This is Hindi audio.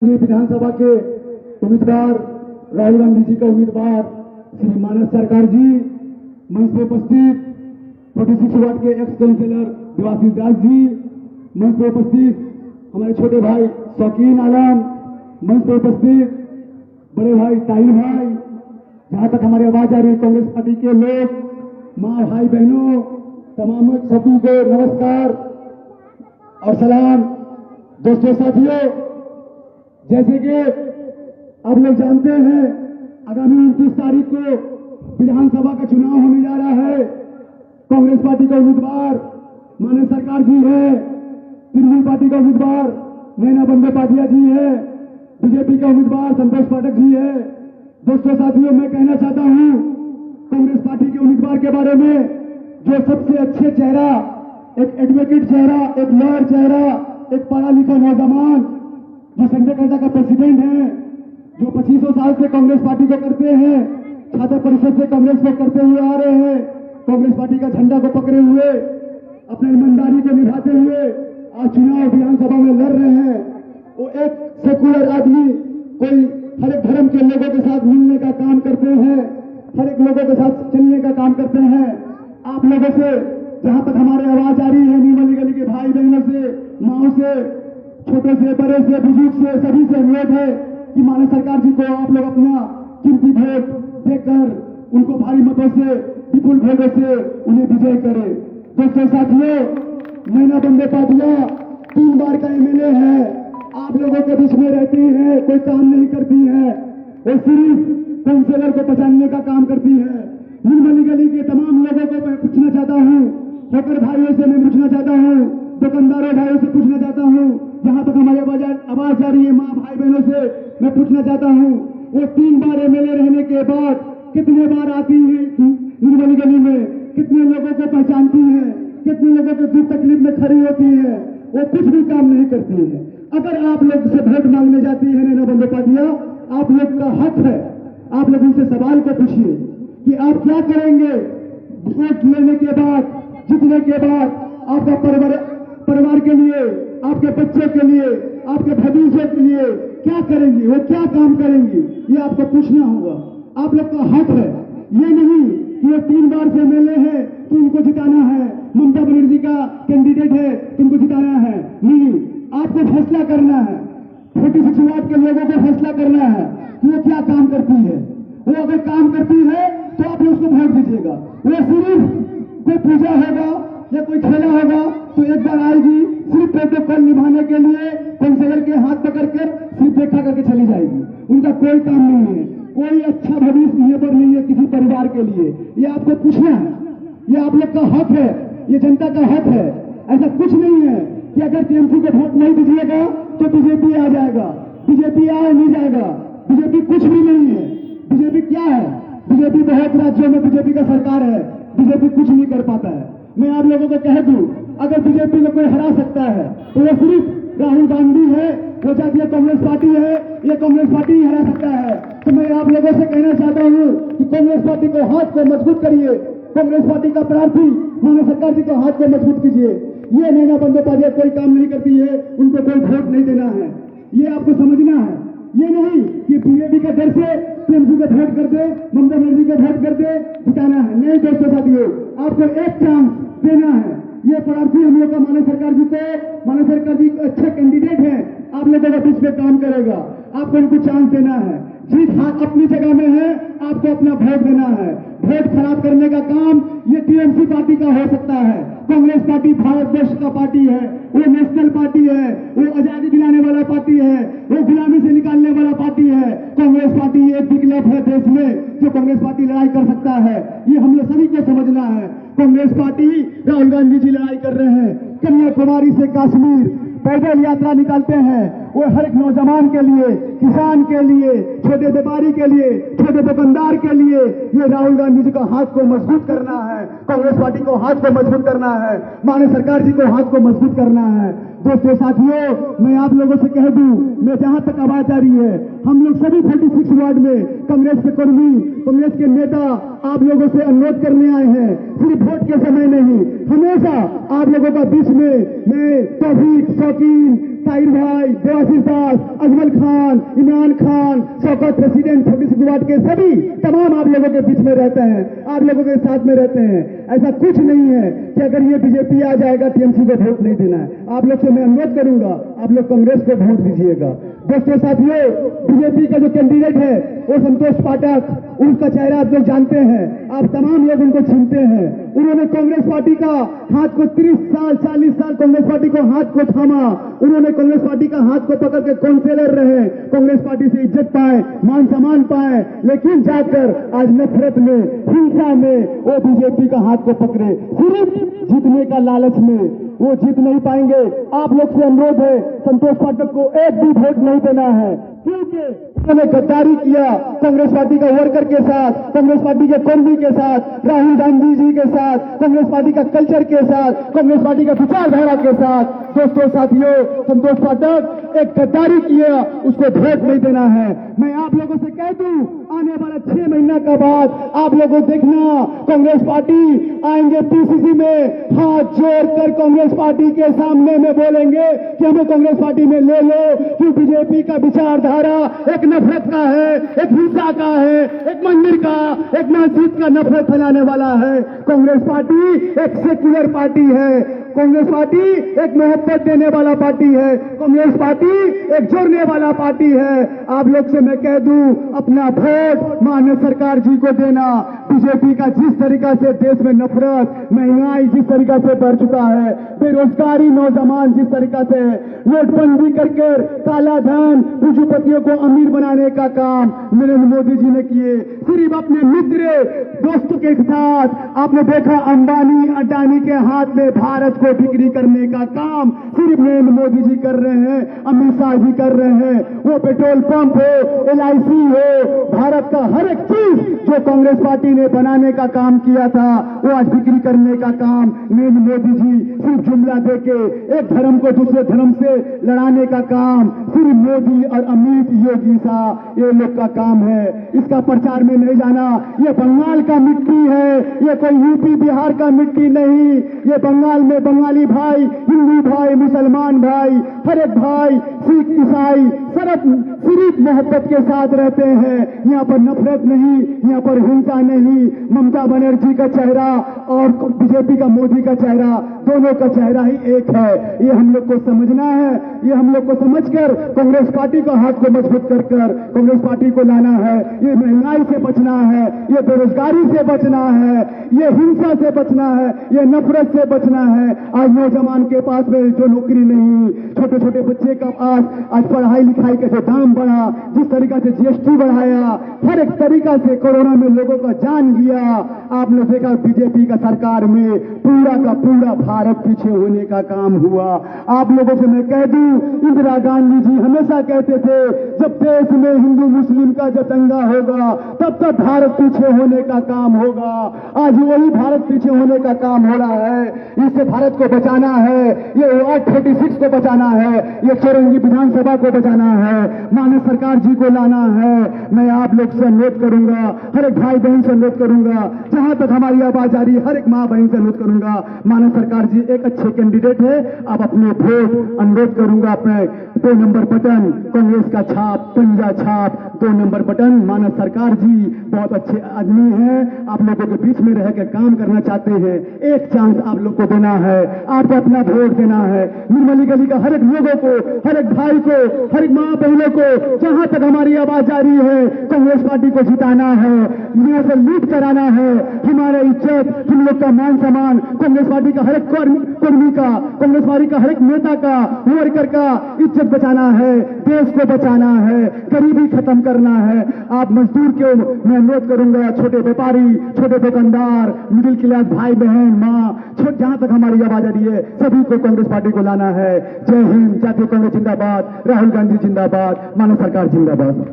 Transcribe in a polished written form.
विधानसभा के उम्मीदवार राहुल गांधी जी का उम्मीदवार श्री मानस सरकार जी, मंच पर उपस्थित 46 वार्ड के एक्स काउंसिलर देवाशीष दास जी, मंच पर उपस्थित हमारे छोटे भाई शौकीन आलम, मंच पर उपस्थित बड़े भाई ताहिर भाई, जहां तक हमारी आवाज आ रही है कांग्रेस पार्टी के लोग, माँ भाई बहनों, तमाम सभी को नमस्कार और सलाम। दोस्तों साथियों, जैसे कि आप लोग जानते हैं आगामी 29 तारीख को विधानसभा का चुनाव होने जा रहा है। कांग्रेस पार्टी का उम्मीदवार मानस सरकार जी है, तृणमूल पार्टी का उम्मीदवार नैना बंदोपाध्याय जी है, बीजेपी का उम्मीदवार संतोष पाठक जी है। दोस्तों साथियों, मैं कहना चाहता हूं कांग्रेस पार्टी के उम्मीदवार के बारे में, जो सबसे अच्छे चेहरा, एक एडवोकेट चेहरा, एक लॉयर चेहरा, एक पढ़ा लिखा नौजवान जो संजय कर्ता का प्रेसिडेंट है, जो 2500 साल से कांग्रेस पार्टी को करते हैं, छात्र परिषद से कांग्रेस को करते हुए आ रहे हैं, कांग्रेस पार्टी का झंडा को पकड़े हुए, अपनी ईमानदारी को निभाते हुए आज चुनाव विधानसभा में लड़ रहे हैं। वो एक सेकुलर आदमी, कोई हर एक धर्म के लोगों के साथ मिलने का काम करते हैं, हर एक लोगों के साथ चलने का काम करते हैं। आप लोगों से जहां तक हमारी आवाज आ रही है, नीमली गली के भाई बहनों से, माओ से, छोटे से बड़े से बुजुर्ग से, सभी से अनुरोध है कि मानस सरकार जी को आप लोग अपना कीमती वोट देकर उनको भारी मतों से, विपुल वोटों से उन्हें विजय करें। दोस्तों साथियों, नैना बंदोपाध्याय 3 बार का एमएलए है, आप लोगों के बीच में रहती है, कोई काम नहीं करती है, वो सिर्फ काउंसिलर को पहचानने का काम करती है। नीमली गली के तमाम लोगों को मैं पूछना चाहता हूँ, होकर भाइयों से मैं पूछना चाहता हूँ, दुकानदारों भाइयों से पूछना चाहता हूँ, जहां तक हमारे आवाज जा रही है माँ भाई बहनों से मैं पूछना चाहता हूँ, वो 3 बार एमएलए रहने के बाद कितने बार आती है नीमली गली में, कितने लोगों को पहचानती है, कितने लोगों के दुख तकलीफ में खड़ी होती है, वो कुछ भी काम नहीं करती है। अगर आप लोग से वोट मांगने जाती है नैना बंदोपाध्याय, आप लोग का हक है, आप लोग उनसे सवाल को पूछिए कि आप क्या करेंगे वोट लेने के बाद, जीतने के बाद, आपका परिवार के लिए, आपके बच्चों के लिए, आपके भविष्य के लिए क्या करेंगी, वो क्या काम करेंगी, ये आपको पूछना होगा। आप लोग का हक है, ये नहीं कि वो 3 बार से एमएलए है तो उनको जिताना है, ममता बनर्जी का कैंडिडेट है तो उनको जिताना है, नहीं, आपको फैसला करना है। 46 वार्ड के लोगों को फैसला करना है कि वो क्या काम करती है। वो अगर काम करती है तो आप उसको वोट दीजिएगा। वो सिर्फ कोई पूजा होगा या कोई खेला होगा तो एक बार आएगी, सिर्फ प्रोटोकॉल निभाने के लिए काउंसिलर के हाथ पकड़कर सिर्फ देखा करके चली जाएगी। उनका कोई काम नहीं है, कोई अच्छा भविष्य यहाँ पर नहीं है किसी परिवार के लिए। ये आपको पूछना है, ये आप लोग का हक है, ये जनता का हक है। ऐसा कुछ नहीं है कि अगर टीएमसी को वोट नहीं दीजिएगा तो बीजेपी आ जाएगा, बीजेपी आ नहीं जाएगा। बीजेपी कुछ भी नहीं है। बीजेपी क्या है? बीजेपी बहुत राज्यों में बीजेपी का सरकार है, बीजेपी कुछ नहीं कर पाता है। मैं आप लोगों को कह दूं, अगर बीजेपी को कोई हरा सकता है तो वो सिर्फ राहुल गांधी है, वो जातीय कांग्रेस पार्टी है, ये कांग्रेस पार्टी ही हरा सकता है। तो मैं आप लोगों से कहना चाहता हूँ कि कांग्रेस पार्टी को हाथ को मजबूत करिए, कांग्रेस पार्टी का प्रार्थी मानस सरकार जी को हाथ को मजबूत कीजिए। ये नैना बंदोपाध्याय कोई काम नहीं करती है, उनको कोई वोट नहीं देना है, ये आपको समझना है। ये नहीं कि बीजेपी के डर से टीएमसी को वोट कर दे, ममता बनर्जी को वोट कर दे, जिताना है, नहीं। दोस्तों साथियों, आपको एक चांस देना है। ये प्रार्थी हम लोग का मानस सरकार जी को, मानस सरकार जी अच्छे कैंडिडेट है, आप लोगों का बीच में काम करेगा, आपको उनको चांस देना है। जीत हाथ अपनी जगह में है, आपको अपना वोट देना है। वोट खराब करने का काम ये टीएमसी पार्टी का हो सकता है। कांग्रेस पार्टी भारत देश का पार्टी है, वो नेशनल पार्टी है, वो आजादी दिलाने वाला पार्टी है, वो गुलामी से निकालने वाला पार्टी है। कांग्रेस पार्टी एक विकल्प है देश में, जो कांग्रेस पार्टी लड़ाई कर सकता है, ये हम लोग सभी को समझना है। कांग्रेस पार्टी, राहुल गांधी जी लड़ाई कर रहे हैं, कन्याकुमारी से कश्मीर पैदल यात्रा निकालते हैं। वो हर एक नौजवान के लिए, किसान के लिए, छोटे व्यापारी के लिए, छोटे दुकानदार के लिए ये राहुल गांधी जी का हाथ को मजबूत करना है, कांग्रेस पार्टी को हाथ को मजबूत करना है, मानस सरकार जी को हाथ को मजबूत करना है। दोस्तों साथियों, मैं आप लोगों से कह दूं, मैं जहां तक आवाज आ रही है, हम लोग सभी 46 वार्ड में कांग्रेस के कर्मी, कांग्रेस के नेता आप लोगों से अनुरोध करने आए हैं, सिर्फ वोट के समय नहीं, हमेशा आप लोगों का बीच में मैं तौफीक, शौकीन, ताहिर भाई, देवाशीष दास, अजमल खान, इमरान खान, शौकत प्रेसिडेंट 46 वार्ड के सभी तमाम आप लोगों के बीच में रहते हैं, आप लोगों के साथ में रहते हैं। ऐसा कुछ नहीं है कि अगर ये बीजेपी आ जाएगा टीएमसी को वोट नहीं देना है। आप लोग से मैं अनुरोध करूंगा, आप लोग कांग्रेस को वोट दीजिएगा। दोस्तों साथियों, बीजेपी का जो कैंडिडेट है वो संतोष पाठक, उसका चेहरा आप लोग जानते हैं, आप तमाम लोग उनको चिनते हैं। उन्होंने कांग्रेस पार्टी का हाथ को 30 साल 40 साल कांग्रेस पार्टी को हाथ को थामा। उन्होंने कांग्रेस पार्टी का हाथ को पकड़ के काउंसिलर रहे, कांग्रेस पार्टी से इज्जत पाए, मान सम्मान पाए, लेकिन जाकर आज नफरत में, हिंसा में वो बीजेपी का हाथ को पकड़े, सिर्फ जीतने का लालच में वो जीत नहीं पाएंगे। आप लोग से अनुरोध है, संतोष पाठक को एक भी वोट नहीं देना है, क्योंकि उन्होंने गद्दारी किया कांग्रेस पार्टी का वर्कर के साथ, कांग्रेस पार्टी के कर्मी के साथ, राहुल गांधी जी के साथ, कांग्रेस पार्टी का कल्चर के साथ, कांग्रेस पार्टी का विचारधारा के साथ। दोस्तों साथियों, संतोष पाठक एक गद्दारी किया, उसको वोट नहीं देना है। मैं आप लोगों से कह दूं, आने वाला 6 महीना का बाद आप लोगों देखना, कांग्रेस पार्टी आएंगे पीसीसी में, हाथ जोड़कर कांग्रेस पार्टी के सामने में बोलेंगे कि हमें कांग्रेस पार्टी में ले लो, कि बीजेपी का विचारधारा एक नफरत का है, एक हिंसा का है, एक मंदिर का, एक मस्जिद का नफरत फैलाने वाला है। कांग्रेस पार्टी एक सेक्युलर पार्टी है, कांग्रेस पार्टी एक मोहब्बत देने वाला पार्टी है, कांग्रेस पार्टी एक जोड़ने वाला पार्टी है। आप लोग से मैं कह दूं, अपना वोट माननीय सरकार जी को देना। बीजेपी का जिस तरीका से देश में नफरत, महंगाई जिस तरीका से बढ़ चुका है, बेरोजगारी, नौजवान जिस तरीका से नोटबंदी करके काला धन पूंजीपतियों को अमीर बनाने का काम नरेंद्र मोदी जी ने किए, सिर्फ अपने मित्र दोस्तों के साथ आपने देखा अंबानी अडानी के हाथ में भारत को बिक्री करने का काम सिर्फ नरेंद्र मोदी जी कर रहे हैं, अमित शाह जी कर रहे हैं। वो पेट्रोल पंप हो, LIC हो, भारत का हर एक चीज जो कांग्रेस पार्टी ने बनाने का काम किया था, वो आज बिक्री करने का काम नरेंद्र मोदी जी सिर्फ जुमला देके एक धर्म को दूसरे धर्म से लड़ाने का काम सिर्फ मोदी और अमित योगी शाह ये लोग का काम है। इसका प्रचार में नहीं जाना। ये बंगाल का मिट्टी है, ये कोई यूपी बिहार का मिट्टी नहीं। ये बंगाल में बंगाली भाई, हिंदू भाई, मुसलमान भाई, हर एक भाई, सिख ईसाई सिर्फ मोहब्बत के साथ रहते हैं। यहाँ पर नफरत नहीं, यहाँ पर हिंसा नहीं। ममता बनर्जी का चेहरा और बीजेपी का मोदी का चेहरा, दोनों का चेहरा ही एक है। ये हम लोग को समझना है, ये हम लोग को समझकर कांग्रेस पार्टी का हाथ को मजबूत कर कांग्रेस पार्टी को लाना है। ये महंगाई से बचना है, ये बेरोजगारी से बचना है, ये हिंसा से बचना है, ये नफरत से बचना है। आज नौजवान के पास में जो नौकरी नहीं, छोटे छोटे बच्चे का पास आज पढ़ाई लिखाई का जो दाम बढ़ा, जिस तरीका से GST बढ़ाया, हर एक तरीका से कोरोना में लोगों का जान गया। आपने देखा बीजेपी का सरकार में पूरा का पूरा भारत पीछे होने का काम हुआ। आप लोगों से मैं कह दूं, इंदिरा गांधी जी हमेशा कहते थे, जब देश में हिंदू मुस्लिम का जब दंगा होगा तब तक भारत पीछे होने का काम होगा। आज वही भारत पीछे होने का काम हो रहा है। इससे भारत को बचाना है, ये 846 को बचाना है, ये चौरंगी विधानसभा को बचाना है, माननीय सरकार जी को लाना है। मैं आप लोग से अनुरोध करूंगा, हर एक भाई बहन से अनुरोध करूंगा, जहां तक हमारी आवाज आ रही है, हर एक मां बहन से अनुरोध करूंगा, माननीय सरकार जी एक अच्छे कैंडिडेट है, आप अपने वोट अनुरोध करूंगा, अपने 2 नंबर बटन कांग्रेस का छाप, पंजा छाप, 2 नंबर बटन। माननीय सरकार जी बहुत अच्छे आदमी हैं, आप लोगों के बीच में रह के काम करना चाहते हैं। एक चांस आप लोग को देना है, आपको अपना वोट देना है। निर्मली गली का हर एक लोगों को, हर एक भाई को, हर एक मां बहनों को, जहां तक हमारी आवाज आ रही है, कांग्रेस पार्टी को जिताना है, यहाँ से लूट कराना है। हमारा इज्जत, हम लोग का मान सम्मान, कांग्रेस पार्टी का हर एक कर्मी का, कांग्रेस पार्टी का हर एक नेता का, वर्कर का इज्जत बचाना है, देश को बचाना है, गरीबी खत्म करना है। आप मजदूर के मैं अनुरोध करूंगा, छोटे व्यापारी, छोटे दुकानदार, मिडिल क्लास भाई बहन, मां, जहां तक हमारी आवाज आ रही है, सभी को कांग्रेस पार्टी को लाना है। जय हिंद, जातीय कांग्रेस जिंदाबाद, राहुल गांधी जिंदाबाद, माननीय सरकार जिंदाबाद।